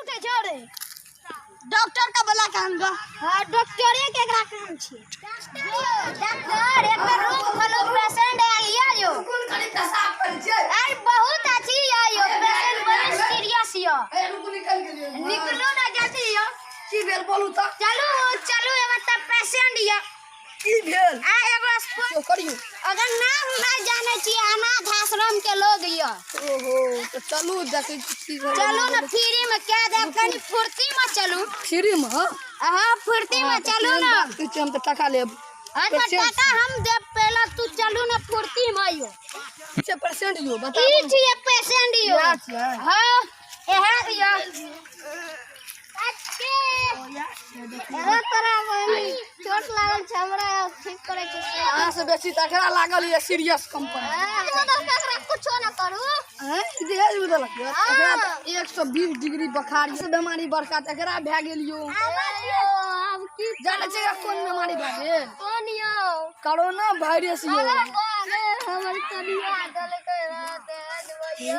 उठे छोड़े डॉक्टर का बला काम बा। हां डॉक्टरे केकरा काम छी डॉक्टर एक रूम खोलो पेशेंट आलिया जो कौन खाली पेशाब कर छै अरे बहुत अच्छी आयो पेशेंट बहुत सीरियस यो ए रुक निकल गेलियो निकलो ना जल्दी यो की भेल बोलू त चलो चलो मतलब पेशेंट यो की भेल आ एगो स्पॉट करियो अगर नाम ना जाने छी अनाथ आश्रम के लोग यो ओहो तो चलू देखै छी चलो ना फ्री में क्या दे कनी फुर्ती में चलू फ्री में हां फुर्ती में चलू ना तू हम तो टका लेब अच्छा टका हम देब पहले तू चलू ना फुर्ती में आइयो से पेशेंट यो बता ई छी पेशेंट यो हां एहा दियो अच्छे एहा तरह चोट लागल छ हमरा ठीक करे के हां से बेसी तकरा लागल ये सीरियस कंपनी तो तकरा कुछो ना करू हैं देह उदल तकरा 120 डिग्री बुखार से बीमारी बड़का तकरा भै गेल यो अब की जाने छै कोन बीमारी भै गेल कोन यो कोरोना वायरस यो हमर कनिया दल के तेज भयो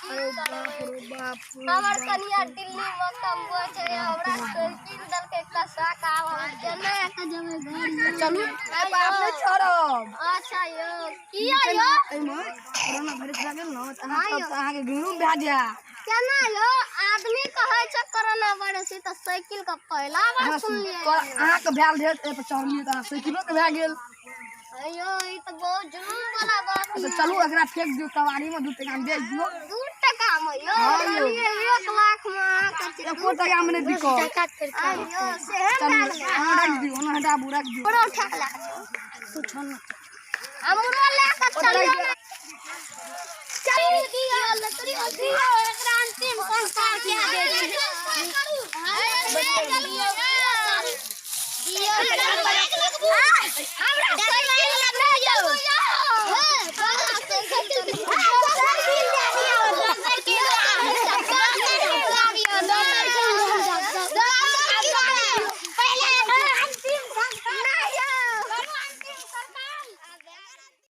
बाप हमर कनिया दिल्ली में कमबो छै हमरा साइकिल दल के कसा काम चले के जमे घर चलू बाप ने छोड़ब अच्छा यो की आयो एमे कोरोना वायरस भै गेल न त अहाँ के गुरु भै जा केना यो आदमी कहै छै कोरोना वायरस त साइकिल का पहला बार सुन लिए अहाँ के भैल भेल ए पर चढ़लिए त साइकिलो के भै गेल अयो ई त बहुत जुलूम वाला बात है चलू एकरा फेंक दियो कवाड़ी में 2 टका में बेच दियो 2 टका में यो 1 लाख में एको टका में नहीं बिको अयो सेहन रख दियो ना हटा बुरा दियो बड़ा उठा ला तू छोड़ हमरो ले के चलियो चल दियो लकड़ी दियो एकरा अंतिम संस्कार किया दे दियो हमरा